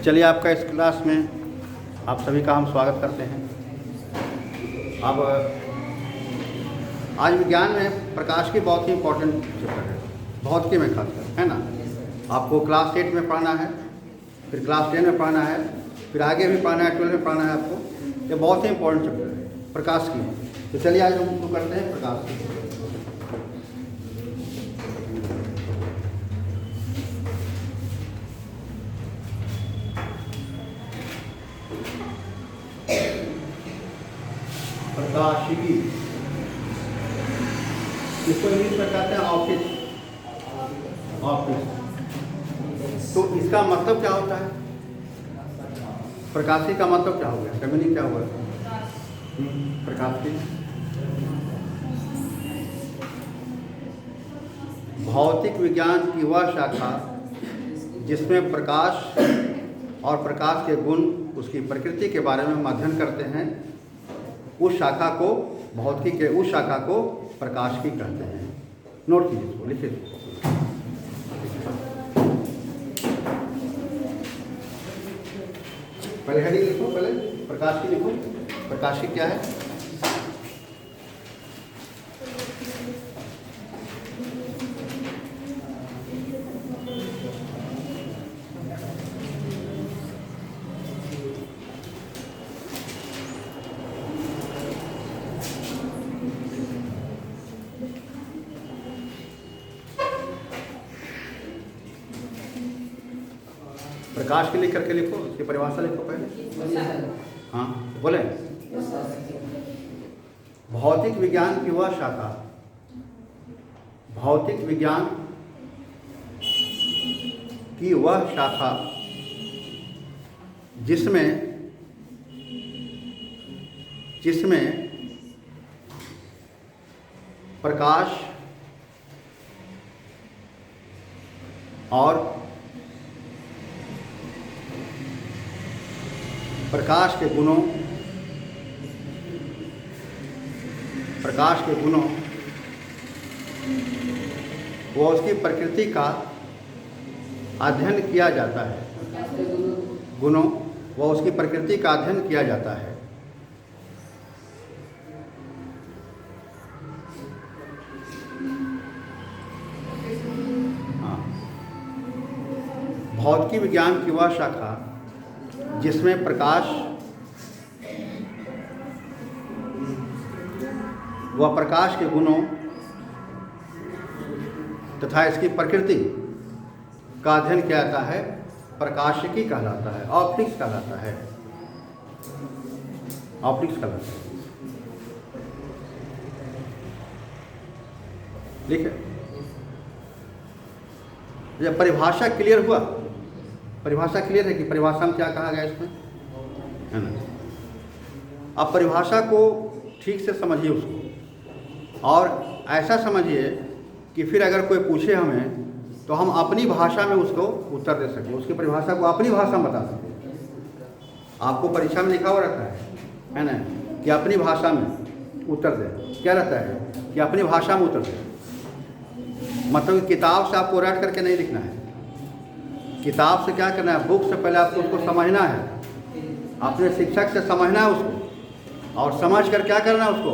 चलिए, आपका इस क्लास में आप सभी का हम स्वागत करते हैं। अब आज विज्ञान में प्रकाश की बहुत ही इम्पोर्टेंट चैप्टर है, भौतिकी में खासकर, है ना। आपको क्लास 8 में पढ़ना है, फिर क्लास 10 में पढ़ना है, फिर आगे भी पढ़ना है, 12 में पढ़ना है आपको। ये बहुत ही इम्पोर्टेंट चैप्टर है प्रकाश की। तो चलिए आज हम शुरू करते हैं प्रकाश की। प्रकाशिकी, इसको इंग्लिश में कहते हैं ऑप्टिक्स। तो इसका मतलब क्या होता है? प्रकाशी का मतलब क्या हो गया? क्या मीनिंग क्या हुआ? प्रकाशी भौतिक विज्ञान की वह शाखा जिसमें प्रकाश और प्रकाश के गुण, उसकी प्रकृति के बारे में हम अध्ययन करते हैं, उस शाखा को, भौतिकी के उस शाखा को प्रकाशिकी कहते हैं। नोट कीजिए, इसको लिखिए। पहले हेडिंग लिखो, पहले प्रकाशिकी लिखो। प्रकाशिकी क्या है? प्रकाश के लिख करके लिखो, उसकी परिभाषा लिखो पहले। हाँ बोले। भौतिक विज्ञान की वह शाखा, भौतिक विज्ञान की वह शाखा जिसमें प्रकाश और प्रकाश के गुणों व उसकी प्रकृति का अध्ययन किया जाता है। गुणों व उसकी प्रकृति का अध्ययन किया जाता है। हाँ, भौतिकी विज्ञान की वह शाखा जिसमें प्रकाश व प्रकाश के गुणों तथा इसकी प्रकृति का अध्ययन किया जाता है, प्रकाशिकी कहलाता है, ऑप्टिक्स कहलाता है। ऑप्टिक्स कहलाता है। लिखे। जब परिभाषा क्लियर हुआ, परिभाषा क्लियर है कि परिभाषा में क्या कहा गया इसमें, है ना। अब परिभाषा को ठीक से समझिए उसको, और ऐसा समझिए कि फिर अगर कोई पूछे हमें तो हम अपनी भाषा में उसको उत्तर दे सकें, उसकी परिभाषा को अपनी भाषा में बता सकें। आपको परीक्षा में लिखा हुआ रहता है ना, कि अपनी भाषा में उत्तर दें। क्या रहता है कि अपनी भाषा में उत्तर दें, मतलब किताब से आपको रट करके नहीं लिखना है। किताब से क्या करना है, बुक से पहले आपको उसको समझना है, अपने शिक्षक से समझना है उसको, और समझ कर क्या करना है उसको।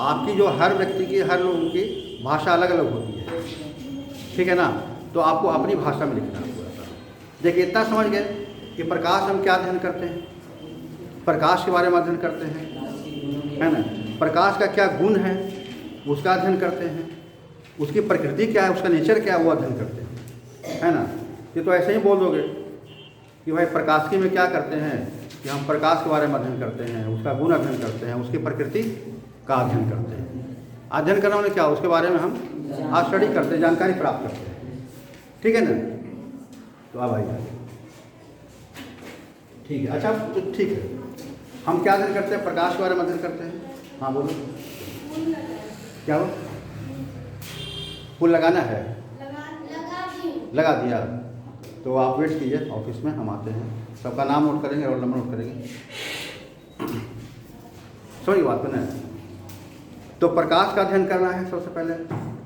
आपकी जो हर व्यक्ति की, हर लोगों की भाषा अलग अलग होती है, ठीक है ना। तो आपको अपनी भाषा में लिखना है पूरा। देखिए, इतना समझ गए कि प्रकाश हम क्या अध्ययन करते हैं, प्रकाश के बारे में अध्ययन करते हैं, है ना। प्रकाश का क्या गुण है उसका अध्ययन करते हैं, उसकी प्रकृति क्या है, उसका नेचर क्या है, वो अध्ययन करते हैं, है ना। ये तो ऐसे ही बोल दोगे कि भाई प्रकाशिकी में क्या करते हैं, कि हम प्रकाश के बारे में अध्ययन करते हैं, उसका गुण अध्ययन करते हैं, उसकी प्रकृति का अध्ययन करते हैं। अध्ययन करना मतलब क्या, उसके बारे में हम स्टडी करते हैं, जानकारी प्राप्त करते हैं, ठीक है ना। तो अब आइए, ठीक है। अच्छा, तो ठीक है, हम क्या अध्ययन करते हैं, प्रकाश के बारे में अध्ययन करते हैं। हाँ बोलो, क्या हो? फूल लगाना है, लगा दिया। तो आप वेट कीजिए, ऑफिस में हम आते हैं, सबका नाम नोट करेंगे, रोल नंबर नोट करेंगे। सॉरी, बात तो नहीं। तो प्रकाश का अध्ययन करना है सबसे पहले,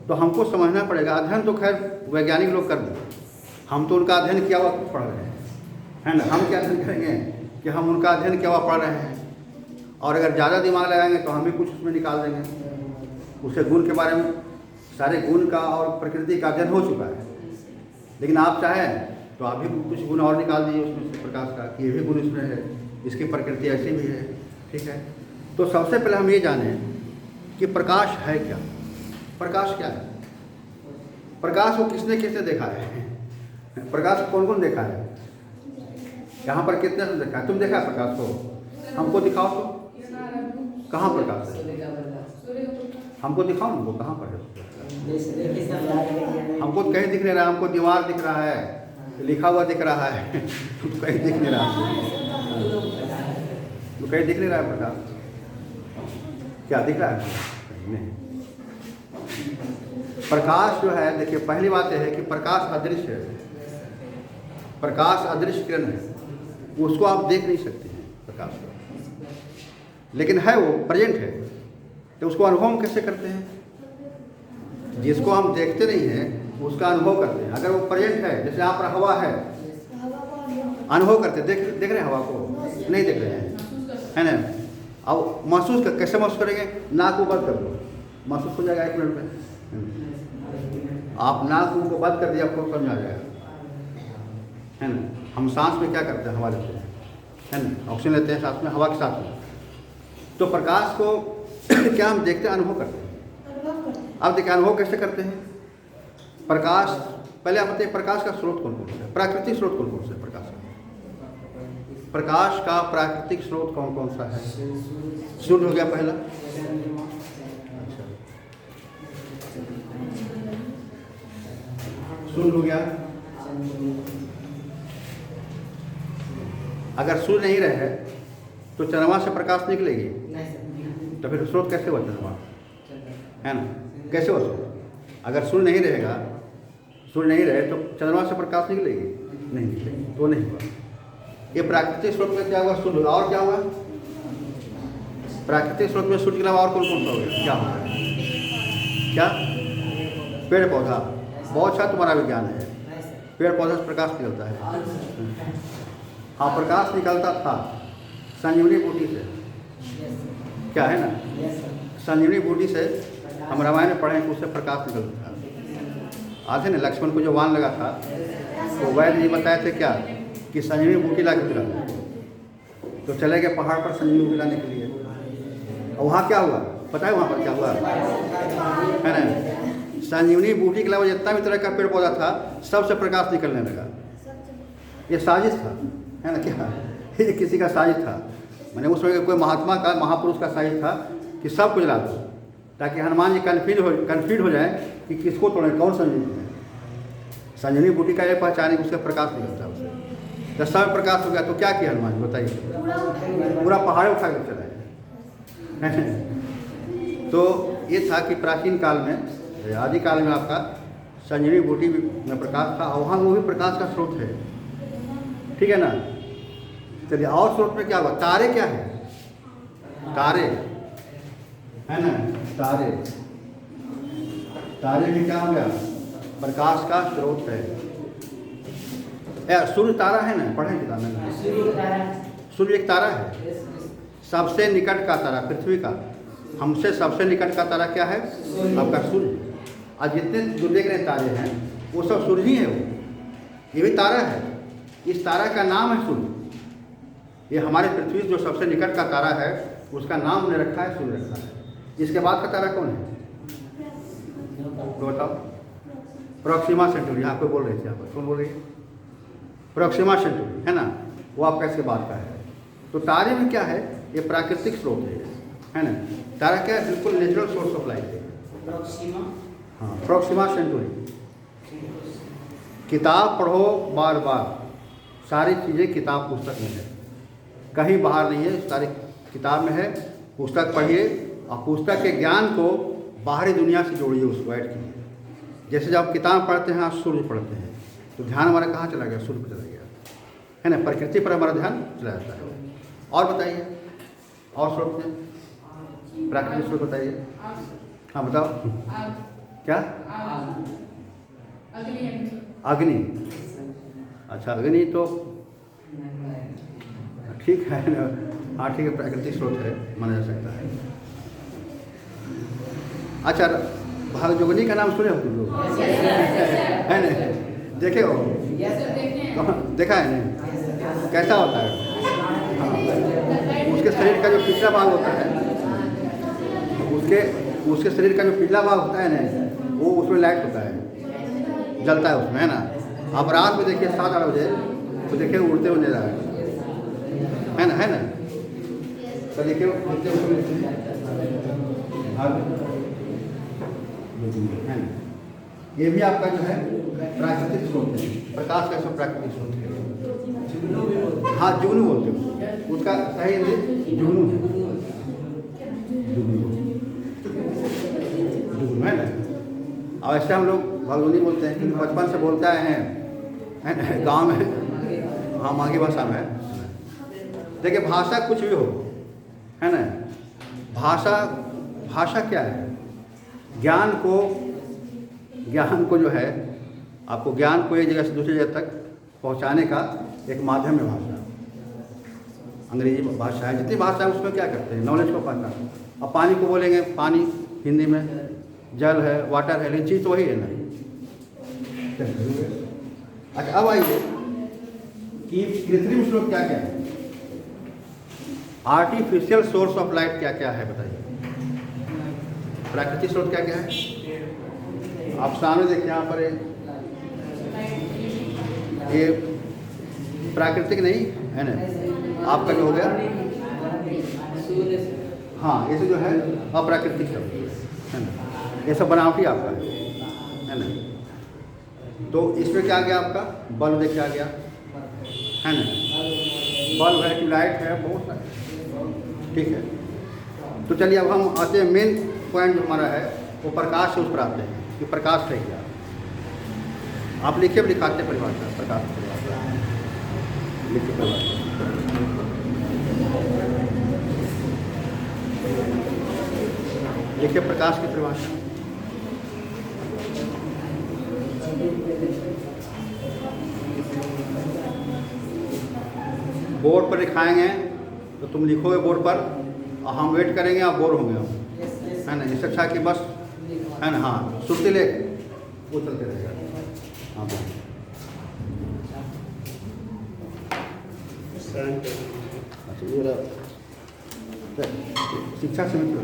तो हमको समझना पड़ेगा। अध्ययन तो खैर वैज्ञानिक लोग कर दें, हम तो उनका अध्ययन किया हुआ पढ़ रहे हैं, है ना। हम क्या अध्ययन करेंगे कि हम उनका अध्ययन किया हुआ पढ़ रहे हैं, और अगर ज़्यादा दिमाग लगाएंगे तो हम भी कुछ उसमें निकाल देंगे। उसके गुण के बारे में, सारे गुण का और प्रकृति का अध्ययन हो चुका है, लेकिन आप चाहें तो आप भी कुछ गुण और निकाल दीजिए उसमें से प्रकाश का, कि ये भी गुण इसमें है, इसकी प्रकृति ऐसी भी है, ठीक है। तो सबसे पहले हम ये जानें कि प्रकाश है क्या। प्रकाश क्या है? प्रकाश को किसने किसने देखा है? प्रकाश कौन कौन देखा है? यहाँ पर कितने ने देखा है? तुम देखा है प्रकाश को? हमको दिखाओ तो, कहाँ प्रकाश है? हमको दिखाओ ना, वो कहाँ पर है? हमको तो कहीं दिख नहीं रहा, हमको दीवार दिख रहा है, लिखा हुआ दिख रहा है, तो कहीं दिख नहीं रहा, तो कहीं दिख नहीं रहा है प्रकाश। क्या दिख रहा है? नहीं। प्रकाश जो है, देखिए पहली बात यह है कि प्रकाश अदृश्य है। प्रकाश अदृश्य किरण है, उसको आप देख नहीं सकते हैं प्रकाश को, लेकिन है, वो प्रेजेंट है। तो उसको अनुभव हम कैसे करते हैं? जिसको हम देखते नहीं हैं उसका अनुभव करते हैं। अगर वो प्रेजेंट है, जैसे यहाँ पर हवा है, अनुभव करते हैं। देख रहे हैं हवा को? नहीं देख रहे हैं, है ना। अब महसूस कर, कैसे महसूस करेंगे? नाक को बंद कर दो, महसूस हो जाएगा 1 मिनट में। आप नाक को बंद कर दिया, आपको समझ आ जाएगा, है ना। हम सांस में क्या करते हैं? हवा लेते हैं, है ना, ऑक्सीजन लेते हैं सांस में, हवा के साथ में। तो प्रकाश को क्या हम देखते हैं? अनुभव करते हैं। अब देखिए अनुभव कैसे करते हैं? प्रकाश, पहले आप बताइए प्रकाश का स्रोत कौन कौन सा है? प्राकृतिक स्रोत कौन कौन सा है प्रकाश का? प्रकाश का प्राकृतिक स्रोत कौन कौन सा है? सूर्य हो गया पहला। अच्छा, सूर्य हो गया। अगर सूर्य नहीं रहे तो चंद्रमा से प्रकाश निकलेगी, तो फिर स्रोत कैसे हुआ चंद्रमा, है ना? कैसे हुआ स्रोत? अगर सूर्य नहीं रहेगा, सूर्य नहीं रहे तो चंद्रमा से प्रकाश निकलेगी? नहीं निकलेगी, तो नहीं हुआ। ये प्राकृतिक स्रोत में क्या हुआ? सूर्य। और क्या हुआ? प्राकृतिक स्रोत में सूर्य के अलावा और कौन कौन सा हो गया? क्या होगा? क्या? पेड़ पौधा। बहुत अच्छा तुम्हारा विज्ञान है। पेड़ पौधा से प्रकाश निकलता है। हाँ, प्रकाश निकलता था संजीवनी बूटी से, क्या है ना, संजीवनी बूटी से। हम रामायण में पढ़े कि उससे प्रकाश निकलता था। आते ना लक्ष्मण को जो वान लगा था, तो वैद्य जी बताए थे क्या कि संजीवनी बूटी ला के पिला, तो चले गए पहाड़ पर संजीवनी बूटी लाने के लिए। और वहाँ क्या हुआ पता है? वहाँ पर क्या हुआ है ना, संजीवनी बूटी के अलावा जितना भी तरह का पेड़ पौधा था, सबसे प्रकाश निकलने लगा। ये साजिश था, है ना, क्या ये किसी का साजिश था। मैंने उस समय कोई महात्मा का, महापुरुष का साजिश था कि सब कुछ ला दो, ताकि हनुमान जी कन्फ्यूज हो जाए कि किसको तोड़े, कौन संजीवनी है। संजीवनी बूटी का ये पहचाने कि उसका प्रकाश निकलता है उससे। जब सब प्रकाश हो गया तो क्या किया हनुमान जी बताइए? पूरा पहाड़ उठा कर चलाए। तो ये था कि प्राचीन काल में, आदि काल में आपका संजीवनी बूटी में प्रकाश था, और वहाँ वो भी प्रकाश का स्रोत है, ठीक है ना। चलिए, और स्रोत में क्या हुआ? तारे क्या है? तारे, है ना, तारे। तारे भी क्या हो गया? प्रकाश का स्रोत है। यार सूर्य तारा है ना, पढ़े किताब में। सूर्य एक तारा है, सबसे निकट का तारा पृथ्वी का। हमसे सबसे निकट का तारा क्या है? आपका सूर्य। आज जितने जो देख रहे तारे हैं वो सब सूर्य ही है। वो ये भी तारा है, इस तारा का नाम है सूर्य। ये हमारे पृथ्वी जो सबसे निकट का तारा है, उसका नाम हमने रखा है, सूर्य रखा है। इसके बाद का तारा कौन है? तो बताओ। प्रोक्सिमा सेंटूरी, यहाँ पे बोल रहे थे, यहाँ पर कौन बोल रही है? प्रोक्सिमा सेंटूरी, है ना, वो आपका इसके बाद का है। तो तारे में क्या है? ये प्राकृतिक स्रोत है ना। तारा क्या है? बिल्कुल नेचुरल सोर्स ऑफ लाइट है। हाँ, प्रोक्सिमा सेंटूरी। किताब पढ़ो बार बार, सारी चीज़ें किताब पुस्तक में है, कहीं बाहर नहीं है, सारी किताब में है। पुस्तक पढ़िए और पुस्तक के ज्ञान को बाहरी दुनिया से जोड़िए, उसको ऐड कीजिए। जैसे जब आप किताब पढ़ते हैं, आप सूर्य पढ़ते हैं, तो ध्यान हमारा कहाँ चला गया? सूर्य पर चला गया, है ना, प्रकृति पर हमारा ध्यान चला जाता है। और बताइए, और स्रोत में प्राकृतिक स्रोत बताइए। हाँ बताओ। क्या? अग्नि। अच्छा, अग्नि तो ठीक है ना। हाँ ठीक है, प्राकृतिक स्रोत है, माना जा सकता है। अच्छा, भागजोगनी का नाम सुने हो तुम लोग? है ना? देखे हो? देखा है नहीं? कैसा होता है? हाँ, उसके शरीर का जो पिछला भाग होता है, उसके शरीर का जो पिछला भाग होता है ना, वो उसमें लाइट होता है, जलता है उसमें, है ना। आप रात में देखिए 7-8 बजे तो देखिए उड़ते हुए नजर है ना, है ना। तो देखिए है ना, ये भी आपका जो है प्राकृतिक स्रोत है, प्रकाश का सब प्राकृतिक स्रोत है। हाँ, जुगनू बोलते हो, उसका सही हिंदी जुगनू है, जुगनू है ना। और ऐसे हम लोग भगोनी बोलते हैं, क्योंकि बचपन से बोलते आए हैं गाँव में। हाँ, माघी भाषा में। देखिए, भाषा कुछ भी हो, है ना। भाषा क्या है? ज्ञान को जो है, आपको ज्ञान को एक जगह से दूसरी जगह तक पहुंचाने का एक माध्यम है भाषा। अंग्रेजी भाषा है, जितनी भाषा है उसमें क्या करते हैं, नॉलेज को पहुंचाते हैं। अब पानी को बोलेंगे पानी हिंदी में, जल है, वाटर है, लेकिन चीज़ तो वही है ना। अच्छा, अब आइए कि कृत्रिम स्रोत क्या क्या है, आर्टिफिशियल सोर्स ऑफ लाइट क्या क्या है बताइए। प्राकृतिक स्रोत क्या क्या है? आप सामने देखिए, यहाँ पर ये प्राकृतिक नहीं है ना, आपका जो हो गया, हाँ, ये जो है अप्राकृतिक सब है ना, ये सब बनावटी आपका है ना। तो इसमें क्या आ गया आपका, बल्ब देखिए आ गया, है ना। बल्ब है, ट्यूबलाइट है, बहुत सारे, ठीक है। तो चलिए अब हम आते हैं मेन पॉइंट जो हमारा है, वो प्रकाश से उस पर आते हैं कि प्रकाश है क्या। आप लिखिए, लिखाते परिभाषा, प्रकाश की परिभाषा लिखिए, परिभाषा लिखिए, प्रकाश की परिभाषा। बोर्ड पर लिखाएंगे तो तुम लिखोगे बोर्ड पर, और हम वेट करेंगे, आप बोर होंगे हम, है ना। इससे अच्छा कि बस, है ना, हाँ, सुनते ले वो चलते रहेगा। हाँ, अच्छा, ये शिक्षा समिति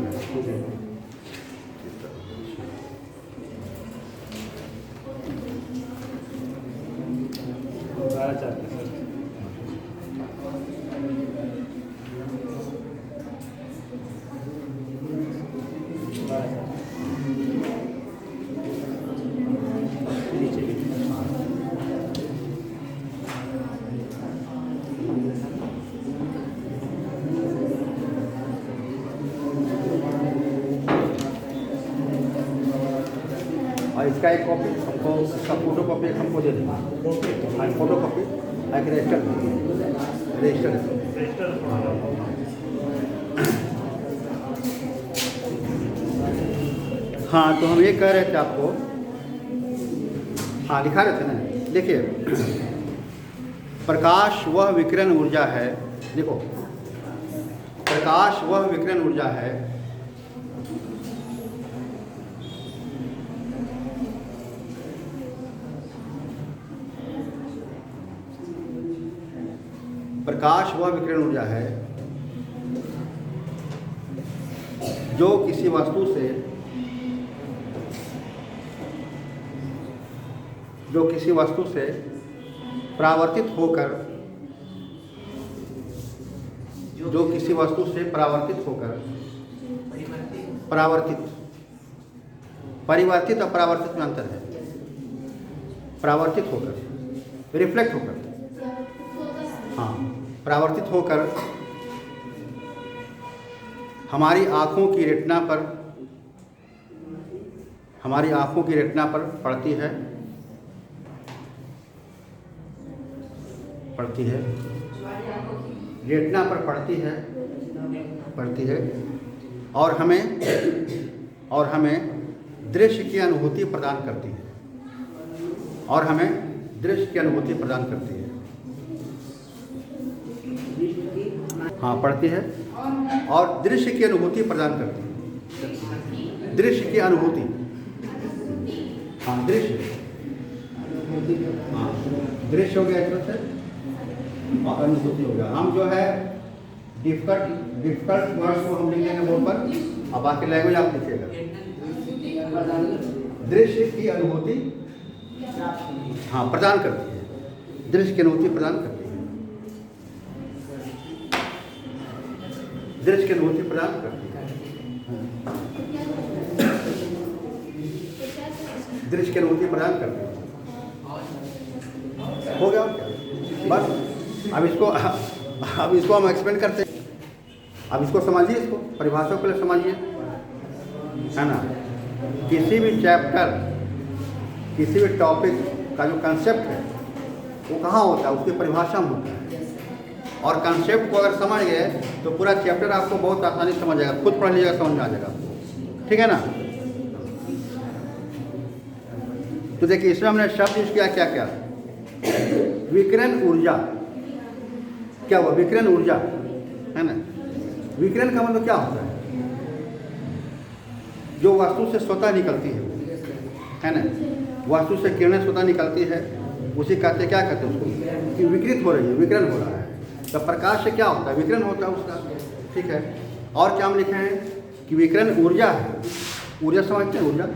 है। और इसका एक कॉपी हमको, इसका फोटो कॉपी हमको दे देना, फोटो कॉपी एक रजिस्टर। हाँ, तो हम ये कह रहे थे आपको, हाँ लिखा रहे थे ना, देखिए, प्रकाश वह विकिरण ऊर्जा है, देखो, प्रकाश वह विकिरण ऊर्जा है प्रकाश वह विकिरण ऊर्जा है जो किसी वस्तु से परावर्तित होकर परिवर्तित और परावर्तित में अंतर है। परावर्तित होकर, रिफ्लेक्ट होकर, हाँ, परावर्तित होकर हमारी आँखों की रेटिना पर पड़ती है रेटिना पर पड़ती है और हमें दृश्य की अनुभूति प्रदान करती है, और हमें दृश्य की अनुभूति प्रदान करती है। हाँ, पढ़ती है और दृश्य की अनुभूति प्रदान करती है। दृश्य की अनुभूति, हाँ दृश्य, हाँ दृश्य हो गया एक तरह से, और अनुभूति हो गया। हम जो है डिफिकल्ट वर्ड्स को हम लिखेंगे बोर्ड पर, अब बाकी लैंग्वेज आप लिखिएगा। दृश्य की अनुभूति, हाँ प्रदान करती है, दृश्य की अनुभूति प्रदान करती है, दृश्य की अनुभूति प्रदान करती है, दृश्य की अनुभूति प्रदान करती है। हो गया बस। अब इसको हम एक्सप्लेन करते हैं। अब इसको समझिए, इसको परिभाषा को पहले समझिए, है ना। किसी भी चैप्टर, किसी भी टॉपिक का जो कंसेप्ट है वो कहाँ होता है, उसकी परिभाषा में होता है। और कंसेप्ट को अगर समझ गए तो पूरा चैप्टर आपको बहुत आसानी से समझ जाएगा, खुद पढ़ लीजिएगा समझ में आ जाएगा आपको, ठीक है ना। तो देखिए इसमें हमने शब्द यूज किया क्या क्या, विकिरण ऊर्जा। क्या हुआ, विकिरण ऊर्जा, है ना। विकिरण का मतलब क्या होता है, जो वस्तु से स्वतः निकलती है ना, वस्तु से किरणें स्वतः निकलती है, उसी कहते क्या कहते हैं उसको, कि विकृत हो रही है, विकिरण हो रहा है। तो प्रकाश से क्या होता है, विकिरण होता है उसका, ठीक है। और क्या हम लिखे हैं कि विकिरण ऊर्जा है। ऊर्जा समझते हैं, ऊर्जा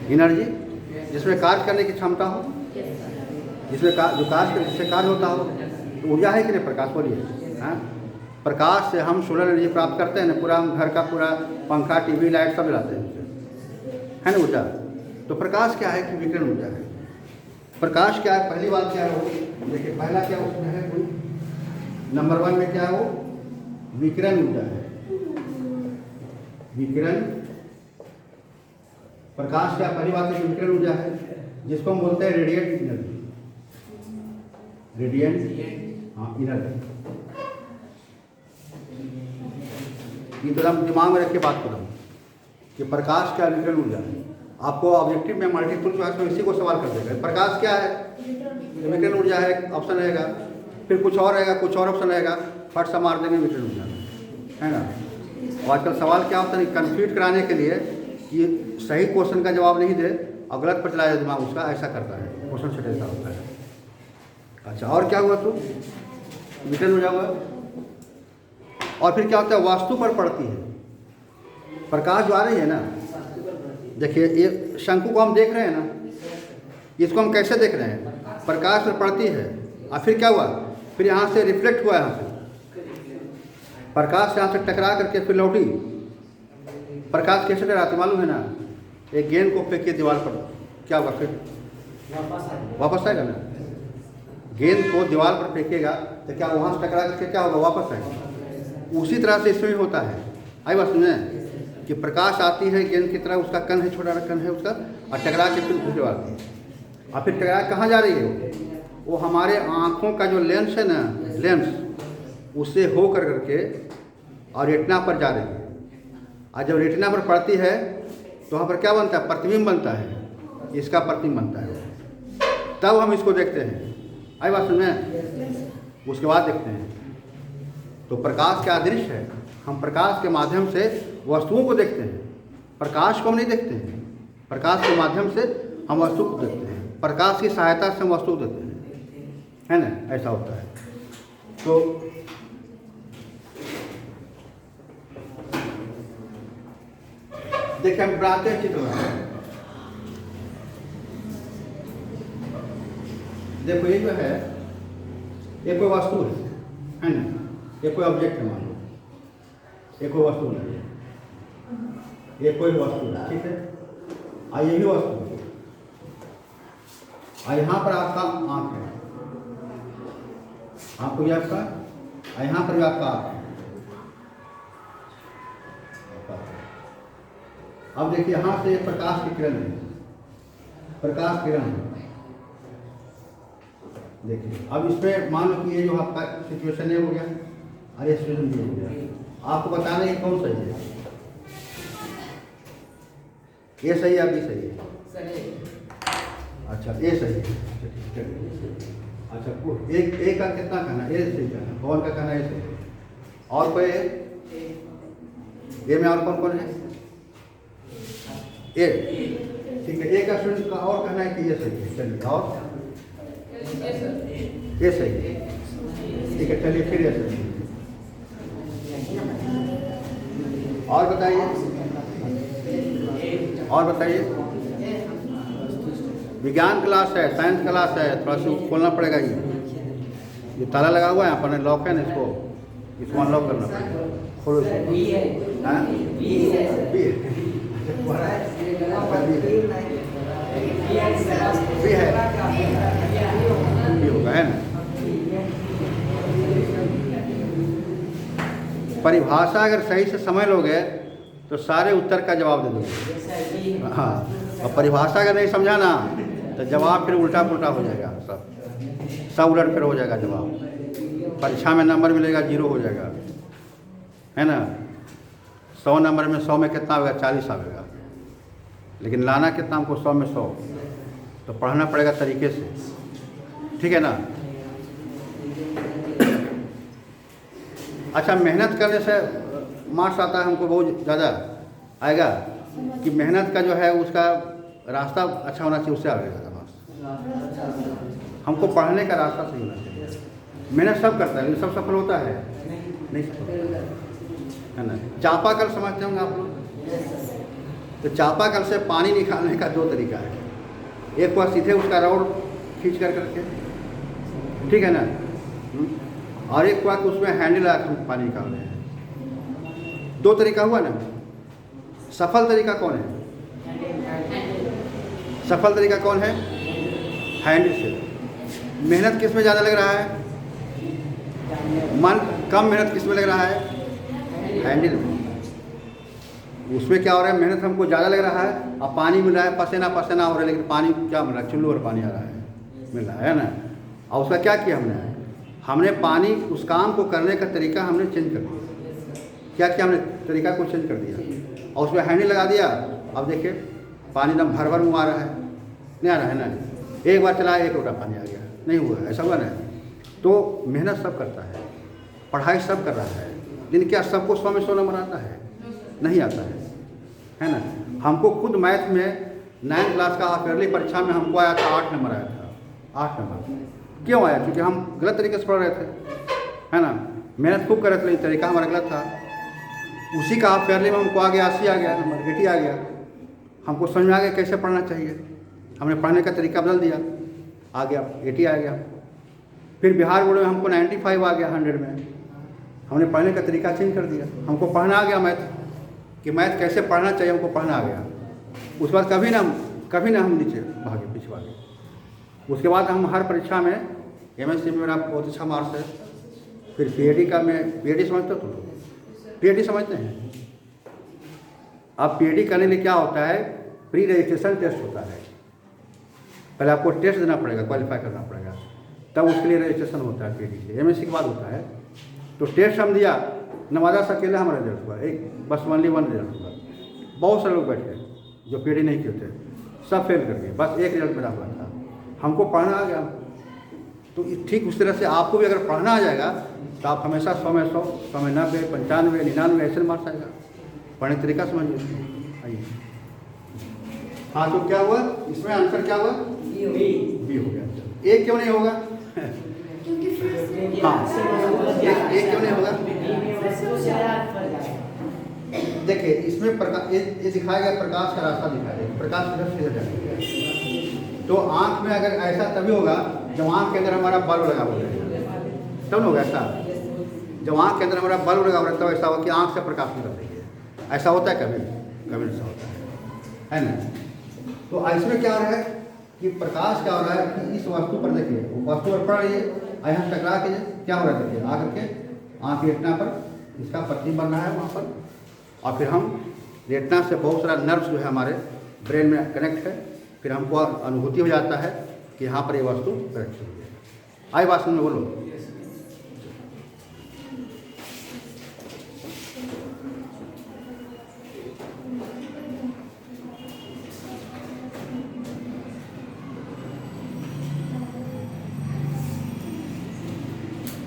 एनर्जी, जिसमें कार्य करने की क्षमता हो, जिसमें जिससे कार्य होता हो, तो ऊर्जा है कि नहीं, प्रकाश बोलिए। हाँ, प्रकाश से हम सोलर एनर्जी प्राप्त करते हैं ना, पूरा घर का पूरा पंखा टीवी लाइट सब जलाते हैं, है ना ऊर्जा। तो प्रकाश क्या है कि विकिरण ऊर्जा है। प्रकाश क्या है, पहली बात क्या है वो देखिए, पहला क्या उसमें है, नंबर 1 में क्या है वो, विकिरण ऊर्जा है। विकिरण, प्रकाश क्या पहली बात है, विकिरण ऊर्जा है, जिसको हम बोलते हैं रेडिएंट एनर्जी। रेडिएंट, हाँ एनर्जी। ये तो हम दिमाग में रख के बात कर रहा हूँ कि प्रकाश क्या विकिरण ऊर्जा है। आपको ऑब्जेक्टिव में मल्टीपल चॉइस में इसी को सवाल कर देगा, प्रकाश क्या है, विकिरण ऊर्जा है, ऑप्शन रहेगा, फिर कुछ और रहेगा, कुछ और ऑप्शन रहेगा, फट सा मार देंगे विकिरण ऊर्जा, है ना। और आजकल सवाल क्या होता है, कंफ्यूज कराने के लिए कि सही क्वेश्चन का जवाब नहीं दे और गलत पर चलाया दिमाग उसका, ऐसा करता है क्वेश्चन सेट, ऐसा होता है। अच्छा, और क्या हुआ, तो विकिरण ऊर्जा हुआ। और फिर क्या होता है, वास्तु पर पड़ती है। प्रकाश जो आ रही है ना, देखिए ये शंकु को हम देख रहे हैं ना, इसको हम कैसे देख रहे हैं, प्रकाश पर पड़ती है। और फिर क्या हुआ, फिर यहाँ से रिफ्लेक्ट हुआ, यहाँ से प्रकाश यहाँ से टकरा करके फिर लौटी। प्रकाश कैसे टकराती मालूम है ना, एक गेंद को फेंकिए दीवार पर, क्या होगा, फिर वापस आएगा ना। गेंद को दीवार पर फेंकेगा तो क्या वहाँ से टकरा करके क्या होगा, वापस आएगा। उसी तरह से इसमें भी होता है। आई बात सुने कि प्रकाश आती है गेंद की तरह, उसका कण है, छोटा कण है उसका, और टकरा के फिर घुस आती है। और फिर टकरा कहाँ जा रही है वो हमारे आँखों का जो लेंस है ना, लेंस, उससे हो करके और रेटिना पर जा रही है। और जब रेटिना पर पड़ती है तो वहाँ पर क्या बनता है, प्रतिबिंब बनता है, इसका प्रतिबिंब बनता है, तब हम इसको देखते हैं। आई बात सुने, उसके बाद देखते हैं। तो प्रकाश क्या दृश्य है, हम प्रकाश के माध्यम से वस्तुओं को देखते हैं, प्रकाश को हम नहीं देखते हैं। प्रकाश के माध्यम से हम वस्तु को देखते हैं, प्रकाश की सहायता से हम वस्तु को देखते हैं, है ना, ऐसा होता है। तो देखिए हम बनाते हैं चित्र में, देखो ये जो है, ये कोई वस्तु है ना, ये कोई ऑब्जेक्ट है, मान लो ये कोई वस्तु है, ये कोई वस्तु है, ठीक है। और ये भी वस्तु है, और यहाँ पर आपका आँख है, आपको ये आपका, और यहाँ पर भी आपका आँख है। अब देखिए यहाँ से प्रकाश की किरण है, प्रकाश किरण है, देखिए। अब इसमें मान लो कि ये जो आपका सिचुएशन है हो गया, और ये सिचुएशन भी हो गया, आपको बताना है कि कौन सही है, ये सही है या बी सही है? अच्छा ये सही है। अच्छा एक का कितना कहना है? ए सही कहना, कौन का कहना है? ए सही। और कोई ए में और कौन कौन है? ए, ठीक है। ए का स्टूडेंट का और कहना है कि ये सही है। चलिए और ये सही है, ठीक है। चलिए फिर ये सही है। और बताइए, और बताइए। विज्ञान क्लास है, साइंस क्लास है, थोड़ा सा खोलना पड़ेगा। ये ताला लगा हुआ है, यहाँ पर लॉक है ना, इसको अनलॉक करना पड़ेगा। खोलो इसको। हाँ? भी है, भी होगा, है ना। परिभाषा अगर सही से समझ लोगे तो सारे उत्तर का जवाब दे दोगे। हाँ, और परिभाषा अगर नहीं समझा ना तो जवाब फिर उल्टा पुल्टा हो जाएगा, सब उलट फिर हो जाएगा जवाब। परीक्षा में नंबर मिलेगा 0 हो जाएगा, है ना। 100 नंबर में 100 में कितना आएगा? 40 आएगा। लेकिन लाना कितना हमको? 100 में 100। तो पढ़ना पड़ेगा तरीके से, ठीक है ना। अच्छा, मेहनत करने से मार्क्स आता है हमको बहुत ज़्यादा आएगा कि मेहनत का जो है उसका रास्ता अच्छा होना चाहिए, उससे आएगा ज़्यादा मार्क्स। हमको पढ़ने का रास्ता सही होना चाहिए। मेहनत सब करता है लेकिन सब सफल होता है नहीं सफल, है ना। चापाकल समझते होंगे आप लोग। तो चापाकल से पानी निकालने का 2 तरीका है। एक हुआ सीधे उसका रॉड खींच कर करके, ठीक है ना। और एक हुआ कि उसमें हैंडल लगा कर पानी निकाल रहे हैं। 2 तरीका हुआ ना। सफल तरीका कौन है? सफल तरीका कौन है? हैंडल से। मेहनत किस में ज़्यादा लग रहा है? मन कम मेहनत किस में लग रहा है? हैंडल में। उसमें क्या हो रहा है? मेहनत हमको ज़्यादा लग रहा है और पानी मिल रहा है, पसीना पसीना हो रहा है, लेकिन पानी क्या मिल रहा है? चुल्लू और पानी आ रहा है, मिल रहा है ना। और उसका क्या किया हमने पानी, उस काम को करने का तरीका हमने चेंज कर दिया। क्या किया हमने? तरीका को चेंज कर दिया और उसमें हैंडल लगा दिया। अब देखिए पानी एकदम भर भर मुँह आ रहा है, नहीं आ रहा है ना। एक बार चलाया 1 लोटा पानी आ गया, नहीं हुआ, ऐसा हुआ ना। तो मेहनत सब करता है, पढ़ाई सब कर रहा है, लेकिन क्या सबको 100 में 100 नंबर आता है? नहीं आता है ना। हमको खुद मैथ में 9th क्लास का हाफ ईयरली परीक्षा में हमको आया था 8 नंबर आया था। 8 नंबर क्यों आया? क्योंकि हम गलत तरीके से पढ़ रहे थे, है ना। मेहनत खूब कर रहे थे लेकिन तरीका हमारा गलत था। उसी का हाफ ईयरली में हमको आ गया 80 आ गया नंबर, 80 आ गया। हमको समझ में आ गया कैसे पढ़ना चाहिए, हमने पढ़ने का तरीका बदल दिया, आ गया 80 आ गया। फिर बिहार बोर्ड में हमको 95 आ गया 100 में, हमने पढ़ने का तरीका चेंज कर दिया। हमको पढ़ना आ गया मैथ, कि मैथ कैसे पढ़ना चाहिए हमको पढ़ना आ गया। उसके बाद कभी ना हम नीचे भागे, पीछे भागे। उसके बाद हम हर परीक्षा में MSc में मेरा बहुत अच्छा मार्क्स है। फिर PhD का मैं PhD समझते हो? तो PhD समझते हैं? अब PhD करने के लिए क्या होता है? प्री रजिस्ट्रेशन टेस्ट होता है। पहले आपको टेस्ट देना पड़ेगा, क्वालिफाई करना पड़ेगा, तब उसके लिए रजिस्ट्रेशन होता है PhD के लिए। MSc के बाद होता है। तो टेस्ट हम दिया, नवादा से अकेला हमारा रिजल्ट हुआ, एक बस ओनली 1 रिजल्ट हुआ। बहुत सारे लोग बैठे जो PhD नहीं किए थे, सब फेल कर गए, बस एक रिजल्ट मेरा हुआ था। हमको पढ़ना आ गया। तो ठीक उस तरह से आपको भी अगर पढ़ना आ जाएगा तो आप हमेशा 100 में 100, 100 में 90, 95, 99 ऐसे मार्क्स आएगा। पढ़ने का तरीका समझिए। आइए, हाँ तो क्या हुआ इसमें? आंसर क्या हुआ? बी हो गया। एक क्यों नहीं होगा? हाँ, एक क्यों नहीं होगा? देखिए इसमें प्रकाश, ये दिखाया गया प्रकाश का रास्ता दिखाया गया, प्रकाश किधर से जाएगा। तो आँख में अगर ऐसा तभी होगा जब आँख के अंदर हमारा बल्ब लगा हुआ है, तब होगा ऐसा। जब आँख के अंदर हमारा बल्ब लगा हुआ है तब ऐसा होगा कि आँख से प्रकाश निकल रही है। ऐसा होता है कभी कभी ऐसा होता है ना। तो इसमें क्या हो रहा है कि प्रकाश क्या हो रहा है कि इस वस्तु पर देखिए, वो वस्तु पर पड़ रही है, यहाँ टकरा के क्या हो रहा है देखिए, आकर के आँख रेटना पर इसका प्रतिबिंब बन रहा है वहाँ पर। और फिर हम रेटना से बहुत सारा नर्व्स जो है हमारे ब्रेन में कनेक्ट है, फिर हमको अनुभूति हो जाता है कि यहाँ पर ये वस्तु कनेक्ट हुई है। आई बात समझ में? बोलो।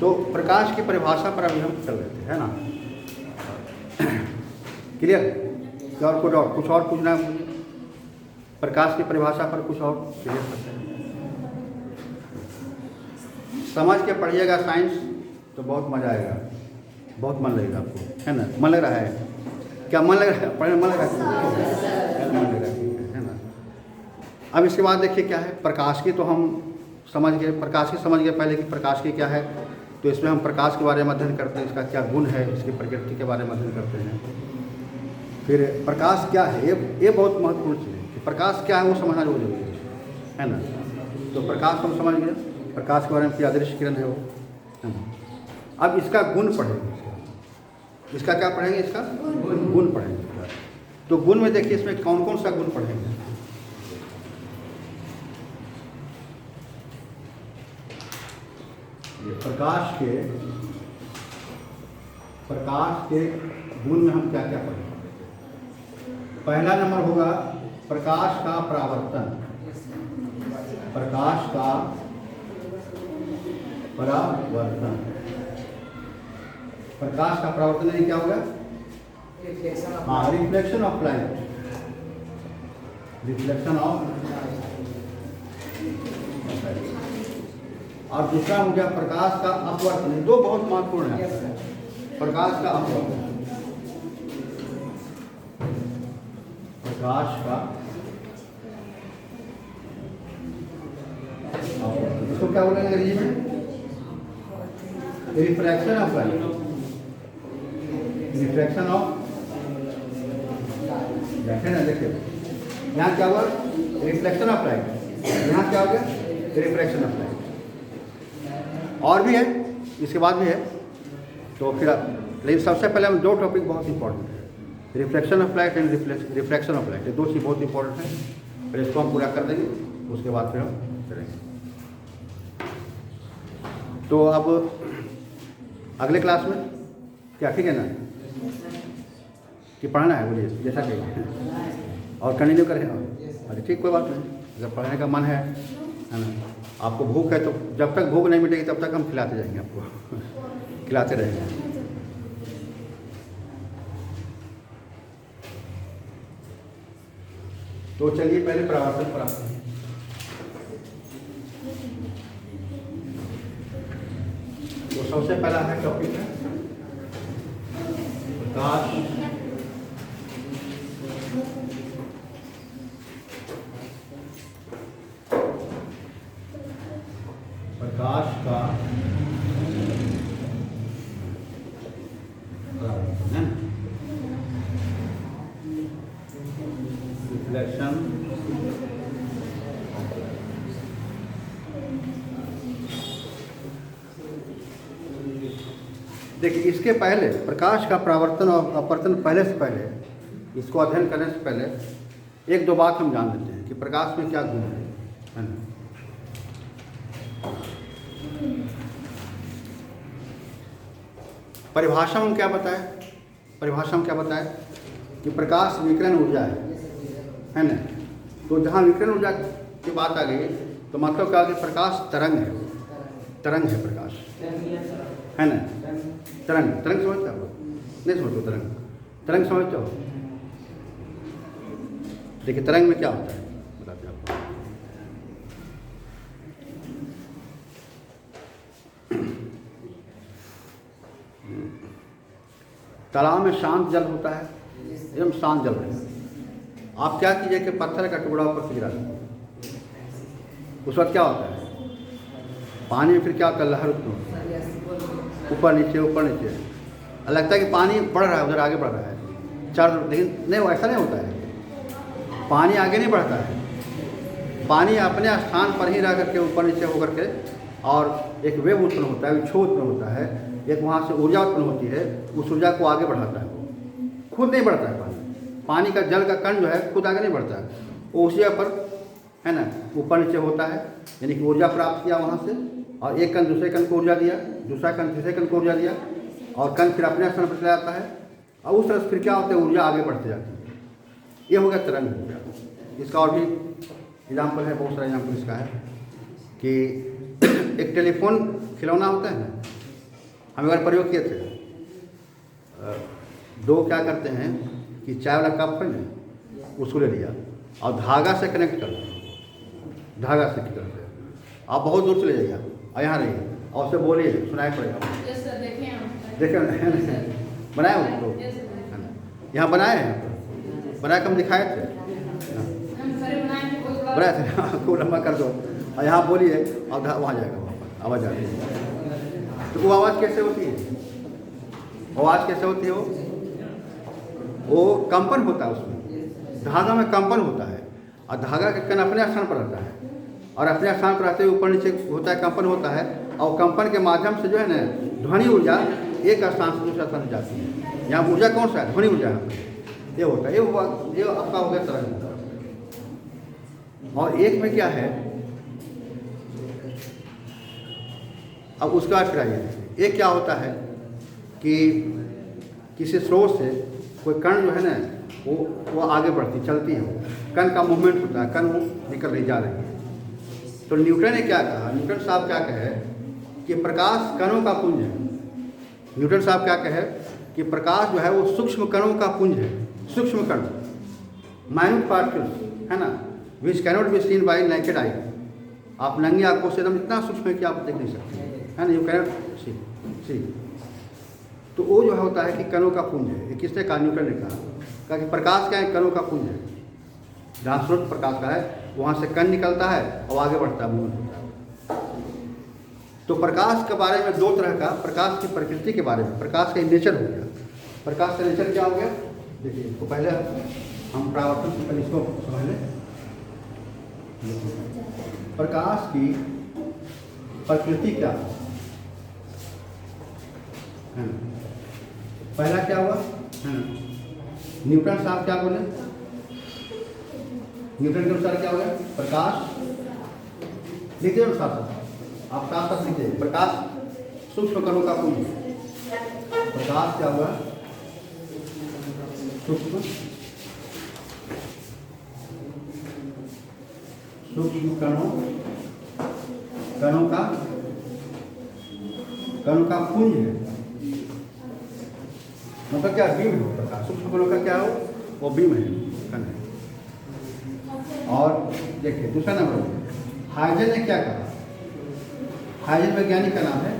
तो प्रकाश की परिभाषा पर अभी हम चल रहे थे, है ना? क्लियर? क्या और कुछ और पूछना है मुझे? प्रकाश की परिभाषा पर कुछ और क्लियर करते हैं। समझ के पढ़िएगा साइंस तो बहुत मज़ा आएगा, बहुत मन लगेगा आपको, है ना? मन लग रहा है? क्या मन लग रहा है? पढ़ने मन लग रहा है? मन लग रहा है ना? अब इसके बाद देखिए क्या है, प्रकाश की तो हम समझ गए, प्रकाश की समझ गए पहले कि प्रकाश की क्या है। तो इसमें हम प्रकाश के बारे में अध्ययन करते हैं, इसका क्या गुण है, इसकी प्रकृति के बारे में अध्ययन करते हैं। फिर प्रकाश क्या है, ये बहुत महत्वपूर्ण चीज़ है कि प्रकाश क्या है वो समझना जरूरी है ना? तो प्रकाश हम समझ गए, प्रकाश के बारे में क्या अदृश्य किरण है वो, है ना? अब इसका गुण पढ़ेंगे, इसका क्या पढ़ेंगे, इसका गुण पढ़ेंगे। तो गुण में देखिए इसमें कौन कौन सा गुण पढ़ेंगे। ये प्रकाश के गुण में हम क्या क्या पढ़ेंगे। पहला नंबर होगा प्रकाश का परावर्तन। प्रकाश का परावर्तन, प्रकाश का परावर्तन यानी क्या होगा? हाँ, reflection of light, reflection of. और दूसरा हो गया प्रकाश का अपवर्तन। दो बहुत महत्वपूर्ण है, प्रकाश का अपवर्तन, प्रकाश का इसको क्या बोलेंगे अंग्रेजी में? Refraction of light, refraction of, देखे ना, देखिए यहाँ क्या हुआ? रिफ्लेक्शन ऑफ लाइट, यहाँ क्या हो गया? Refraction of light. और भी है, इसके बाद भी है। तो फिर लेकिन सबसे पहले हम दो टॉपिक बहुत इंपॉर्टेंट है, reflection of light and refraction of light. ये दो चीज़ बहुत इंपॉर्टेंट है। फिर इसको हम पूरा कर देंगे, उसके बाद फिर हम करेंगे। तो अब अगले क्लास में क्या, ठीक है ना, कि पढ़ना है, बोलिए जैसा कहिए, और कंटिन्यू करें। अरे ठीक, कोई बात नहीं, अगर पढ़ने का मन है ना, आपको भूख है तो जब तक भूख नहीं मिटेगी तब तक हम खिलाते जाएंगे आपको खिलाते रहेंगे। तो चलिए पहले परावर्तन पर आते हैं। तो सबसे पहला है टॉपिक है प्रकाश, प्रकाश का परावर्तन, रिफ्लेक्शन। देखिए इसके पहले प्रकाश का परावर्तन और अपवर्तन पहले से पहले, इसको अध्ययन करने से पहले एक दो बात हम जान लेते हैं कि प्रकाश में क्या गुण है ना? परिभाषा में क्या बताए? परिभाषा में क्या बताए कि प्रकाश विकिरण ऊर्जा है ना? तो जहाँ विकिरण ऊर्जा की बात आ गई तो मतलब क्या कि प्रकाश तरंग है, तरंग है प्रकाश, है ना? तरंग, तरंग समझते हो? नहीं समझते? तरंग, तरंग समझते हो? देखिए तरंग में क्या होता है बताते हैं आपको। तालाब में शांत जल होता है, एकदम शांत जल है। आप क्या कीजिए कि पत्थर का टुकड़ा ऊपर से गिरा दीजिए, उस वक्त क्या होता है? पानी में फिर क्या होता है? लहर उत्पन्न होती है, ऊपर नीचे ऊपर नीचे। लगता है कि पानी बढ़ रहा है, उधर आगे बढ़ रहा है चार, लेकिन नहीं, ऐसा नहीं होता है। पानी आगे नहीं बढ़ता है, पानी अपने स्थान पर ही रह करके ऊपर नीचे होकर के और एक वेव उत्पन्न होता है, विक्षोभ उत्पन्न होता है, एक वहाँ से ऊर्जा उत्पन्न होती है, उस ऊर्जा को आगे बढ़ाता है। खुद नहीं बढ़ता है पानी, पानी का जल का कण जो है खुद आगे नहीं बढ़ता है, वो उसी पर, है ना, ऊपर नीचे होता है। यानी कि ऊर्जा प्राप्त किया वहाँ से, और एक कण दूसरे कण को ऊर्जा दिया, दूसरा कण तीसरे कण को ऊर्जा दिया, और कण फिर अपने स्थान पर चला जाता है, और उस तरह से फिर क्या होता है? ऊर्जा आगे बढ़ती जाती है। ये हो गया तरंग हो गया। इसका और भी एग्जाम्पल है, बहुत सारा एग्जाम्पल इसका है कि एक टेलीफोन खिलौना होता है ना, हम एक बार प्रयोग किए थे। दो क्या करते हैं कि चाय वाला कप है ना, उसको ले लिया और धागा से कनेक्ट कर दिया, धागा से की तरफ से आप बहुत दूर चले जाइए और यहाँ रहिए और उससे बोलिए, सुनाई पड़ेगा। देखें बनाए उसको, यहाँ बनाए हैं, बना के हम दिखाए थे, बनाए थे। खूब लंबा कर दो और यहाँ बोलिए और वहाँ जाएगा, वहाँ पर आवाज़ आ रही है। तो वो आवाज़ कैसे होती है? आवाज़ कैसे होती है? वो कंपन होता है, उसमें धागा में कंपन होता है और धागा का कण अपने स्थान पर रहता है और अपने स्थान पर रहते हुए ऊपर नीचे होता है, कंपन होता है और कंपन के माध्यम से जो है ना ध्वनि ऊर्जा एक स्थान से दूसरा स्थान जाती है। यहाँ ऊर्जा कौन सा है? ध्वनि ऊर्जा ये होता है। ये आपका हो गया तरंग। और एक में क्या है, अब उसका अर्थ कराइए। एक क्या होता है कि किसी स्रोत से कोई कण जो है ना वो आगे बढ़ती चलती है, कण का मूवमेंट होता है, कण वो निकल रही जा रही है। तो न्यूटन ने क्या कहा? न्यूटन साहब क्या कहे कि प्रकाश कणों का पुंज है। न्यूटन साहब क्या कहे कि प्रकाश जो है वो सूक्ष्म कणों का पुंज है। सूक्ष्म कण, माइन्यूट पार्टिकल्स है ना, which cannot be seen by naked eye. आप नंगी आंखों से एकदम इतना सूक्ष्म है कि आप देख नहीं सकते, है ना, यू कैनॉट सी। तो वो जो होता है कि कणों का पुंज है। ये किसने कहा? न्यूटन ने कहा कि प्रकाश क्या है? कणों का पुंज है। जहाँ स्रोत प्रकाश का है वहाँ से कण निकलता है और आगे बढ़ता है, मूवमेंट होता है। तो प्रकाश के बारे में दो तरह का, प्रकाश की प्रकृति के बारे में, प्रकाश का नेचर हो गया। प्रकाश का नेचर क्या हो गया? देखिए, तो पहले हम परावर्तन से पहले इसको समझ लें। प्रकाश की प्रकृति क्या है? पहला क्या हुआ है ना, न्यूटन साहब क्या बोले? न्यूटन के अनुसार क्या हो गया? प्रकाश, लिखिए अनुसार आप साथ साथ लिखिए। प्रकाश सूक्ष्म कणों का पुंज। प्रकाश क्या हुआ? सूक्ष्म कणों का पुंज है। मतलब क्या? बीम है प्रकाश। सूक्ष्म कणों का क्या हो? वो बीम है, कण है। और देखिए दूसरा नंबर, हाइजन ने क्या कहा? हाइजन वैज्ञानिक का नाम है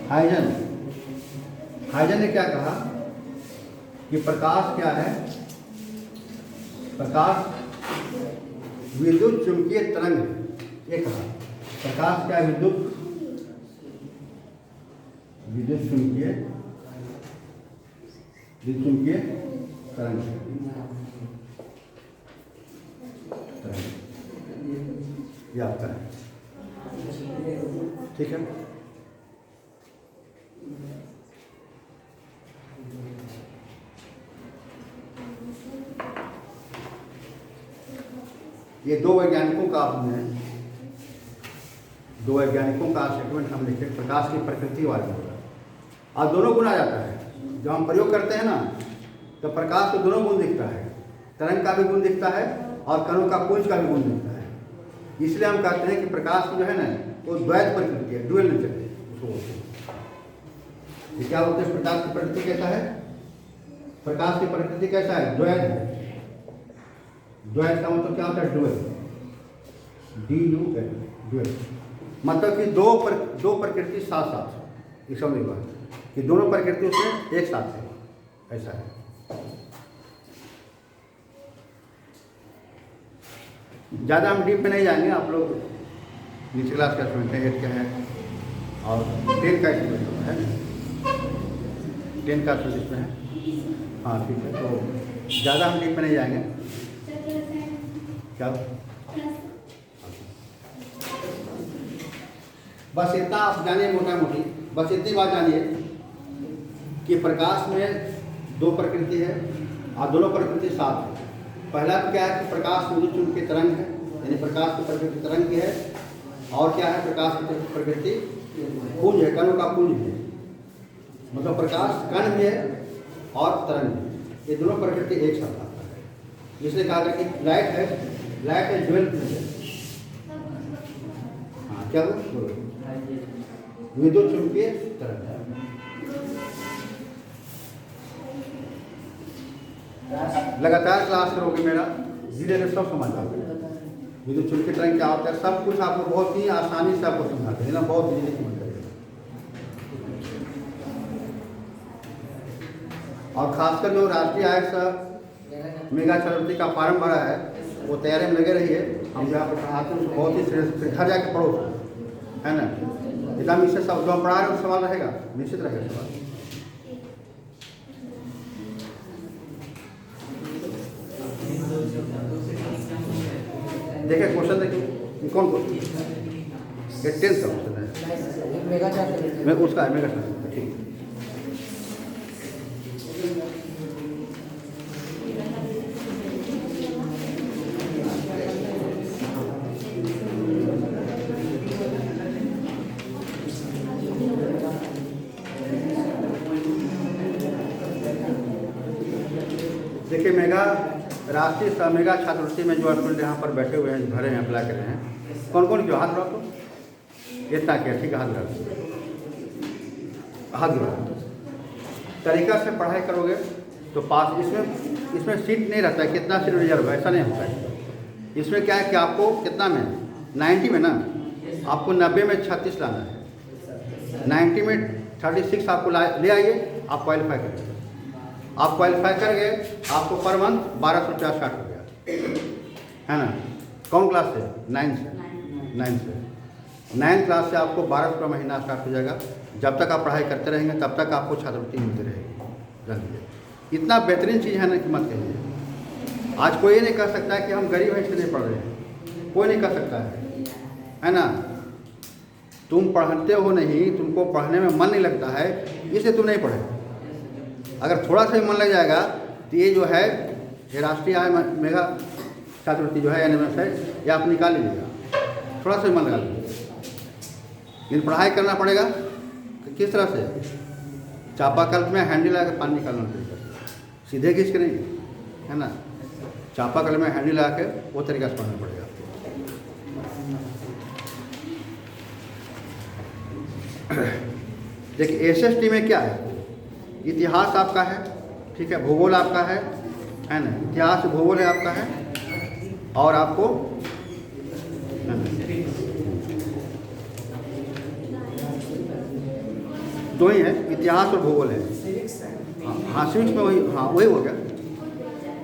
हाइजन ने क्या कहा कि प्रकाश क्या है? प्रकाश विद्युत चुंबकीय तरंग है। ये कहा प्रकाश क्या है? विद्युत चुंबकीय तरंग। ये आपका है, ठीक है। ये दो वैज्ञानिकों का स्टेटमेंट हम लिखे, प्रकाश की प्रकृति वाले होगा। और दोनों गुण आ जाता है जब हम प्रयोग करते हैं ना, तो प्रकाश को दोनों गुण दिखता है, तरंग का भी गुण दिखता है और कणों का पुंज का भी गुण दिखता है। इसलिए हम कहते हैं कि प्रकाश की जो है ना वो द्वैत प्रकृति है, डुअल नेचर है उसको बोलते हैं। ये क्या बोलते हैं? प्रकाश की प्रकृति कैसा है? प्रकाश की प्रकृति कैसा है? द्वैत है। द्वैत का मतलब क्या होता है? Dual, DUL, dual. मतलब कि दो प्रकृति साथ साथ, ये समझ लो कि दोनों प्रकृति उसमें एक साथ है, ऐसा है। ज़्यादा हम डीप में नहीं जाएंगे, आप लोग नीचे क्लास का स्टूडेंट है, 8 का है और 10 का स्टूडेंट है, 10 का स्टूडेंट इसमें है। हाँ ठीक है, तो ज़्यादा हम डीप में नहीं जाएंगे। क्या बस इतना आप जानिए मोटा मोटी, बस इतनी बात जानिए कि प्रकाश में दो प्रकृति है और दोनों प्रकृति साथ है। पहला क्या है कि प्रकाश विद्युत चुंबकीय तरंग है, यानी प्रकाश की प्रकृति तरंग की है। और क्या है? प्रकाश की प्रकृति पुंज है, कणों का पुंज है। मतलब प्रकाश कण भी है और तरंग भी, ये दोनों प्रकृति एक साथ आता है। इसलिए कहा गया कि लाइट है ड्यूअल। हाँ क्या बोलो? विद्युत चुंबकीय तरंग। लगातार क्लास करोगे मेरा, धीरे धीरे सब समझ आओगे। विद्युत चुंबकीय तरंग क्या होता है, सब कुछ आपको बहुत ही आसानी से आपको समझाते हैं ना, बहुत धीरे समझ जाएगा। और खासकर जो राष्ट्रीय आय मेगा छात्रवृत्ति का फॉर्म भरा है वो तैयारी में लगे रहिए। हम जहाँ पर पढ़ाते हैं उसको बहुत ही फिर घर जाके पढ़ो, है ना। एकदम इससे सब जो हम पढ़ा रहे हैं सवाल रहेगा, निश्चित रहेगा सवाल। देखिए क्वेश्चन देखिए, कौन क्वेश्चन, ये 10th का क्वेश्चन है, मैं उसका है मेगा छात्रवृत्ति। ठीक, देखिए मेगा राष्ट्रीय मेगा छात्रवृत्ति में जो स्टूडेंट यहाँ पर बैठे हुए हैं, भरे हैं, अप्लाई कर रहे हैं, कौन कौन क्यों हाथ रखो, इतना क्या, ठीक है, हाथ रखो, हाथ रखो। तरीका से पढ़ाई करोगे तो पास, इसमें सीट नहीं रहता है, कितना सीट रिजर्व है, ऐसा नहीं होता है। इसमें क्या है कि आपको कितना में 90 में ना, आपको 90 में 36 लाना है, 90 में 36 आपको ले आइए, आप क्वालिफाई करेंगे। आप क्वालिफाई कर गए, आपको पर मंथ 1250 स्टार्ट हो गया, है ना। कौन क्लास से, 9 से 9 क्लास से आपको 1200 रुपये महीना स्टार्ट हो जाएगा। जब तक आप पढ़ाई करते रहेंगे तब तक आपको छात्रवृत्ति मिलती रहेगी। जानिए इतना बेहतरीन चीज़ है ना कि मत कहिए। आज कोई नहीं कह सकता है कि हम गरीब हैं इसलिए नहीं पढ़ रहे हैं, कोई नहीं कह सकता है ना। तुम पढ़ते हो नहीं, तुमको पढ़ने में मन नहीं लगता है, इसलिए तुम नहीं पढ़े। अगर थोड़ा सा भी मन लग जाएगा तो ये जो है, ये राष्ट्रीय आय मेगा छात्रवृत्ति जो है NMS है, ये आप निकाल लीजिएगा, थोड़ा सा भी मन लगा लीजिए। लेकिन पढ़ाई करना पड़ेगा किस तरह से, चापाकल में हैंडल लगा के पानी निकालना पड़ेगा, सीधे खींच के नहीं, है ना। चापाकल में हैंडल लगा के वो तरीका से पढ़ना पड़ेगा। देखिए SST में क्या है, इतिहास आपका है, ठीक है, भूगोल आपका है ना, इतिहास भूगोल है आपका है, और आपको दो ही है, इतिहास और भूगोल है। हाँ सिविक्स में वही, हाँ वही हो गया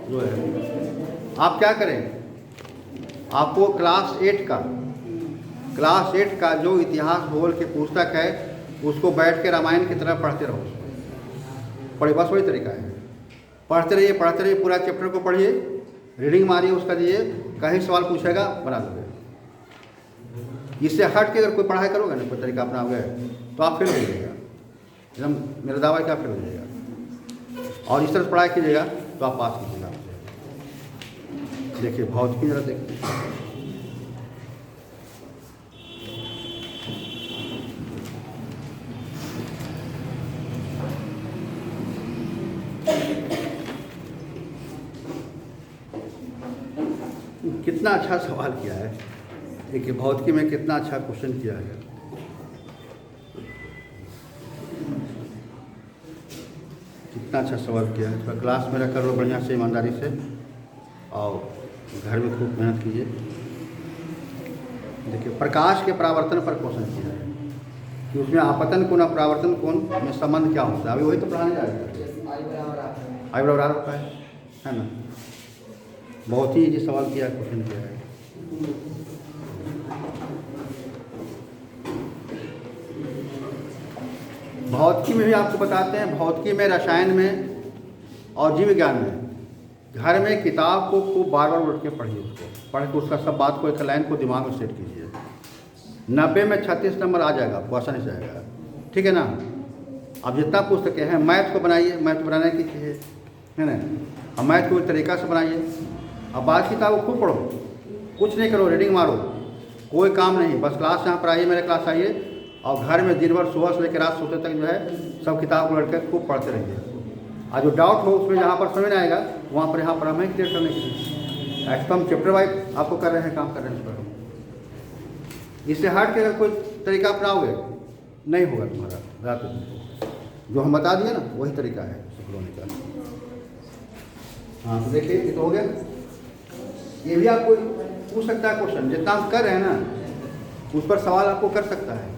जो है। आप क्या करें, आपको क्लास 8 का जो इतिहास भूगोल की पुस्तक है उसको बैठ के रामायण की तरह पढ़ते रहो, पढ़े, बस वही तरीका है। पढ़ते रहिए, पूरा चैप्टर को पढ़िए, रीडिंग मारिए, उसका दिए, कहीं सवाल पूछेगा बना दोगे। इससे हट के अगर कोई पढ़ाई करोगे ना, कोई तरीका अपनाओगे तो आप फेल हो जाइएगा, एकदम मेरा दावा है कि आप फेल हो जाइएगा। और इस तरह से पढ़ाई कीजिएगा तो आप पास कीजिएगा। देखिए भौतिकी जरा देखिए, कितना अच्छा सवाल किया है। देखिए भौतिकी में कितना अच्छा क्वेश्चन किया है, कितना अच्छा सवाल किया है। थोड़ा क्लास मेरा करो बढ़िया से, ईमानदारी से, और घर में खूब मेहनत कीजिए। देखिए प्रकाश के परावर्तन पर क्वेश्चन किया है कि उसमें आपतन कोण और परावर्तन कोण में संबंध क्या होता है। अभी वही तो पढ़ाने जा रहे हैं, आई बराबर होता है ना। बहुत ही इजी सवाल किया, क्वेश्चन किया है। भौतिकी में भी आपको बताते हैं, भौतिकी में, रसायन में और जीव विज्ञान में घर में किताब को खूब बार बार उठ के पढ़िए, उसको पढ़ के उसका सब बात को, एक लाइन को दिमाग में सेट कीजिए। 90 में 36 नंबर आ जाएगा, आपको आसानी से आएगा, ठीक है ना। अब जितना पुस्तकें हैं, मैथ को बनाइए, मैथ बनाने की चीज़ है ना, अब मैथ को एक तरीका से बनाइए। अब बात किताब को खूब पढ़ो, कुछ नहीं करो, रीडिंग मारो, कोई काम नहीं, बस क्लास यहाँ पर आइए, मेरे क्लास आइए, और घर में दिन भर सुबह से लेकर रात सोते तक जो है सब किताब को लड़कर खूब पढ़ते रहिए। और जो डाउट हो उसमें जहाँ पर समझ आएगा वहाँ पर यहाँ पर हमें क्लियर करने की ऐसा हम चैप्टर वाइज आपको कर रहे हैं, काम कर रहे हैं इस पर। इससे हट के अगर कोई तरीका अपनाओगे नहीं होगा तुम्हारा रात में। जो हम बता दिए ना वही तरीका है सफल होने का। हाँ तो देखिए ये तो हो गया। ये भी आपको पूछ सकता है क्वेश्चन, जितना हम कर रहे हैं ना उस पर सवाल आपको कर सकता है।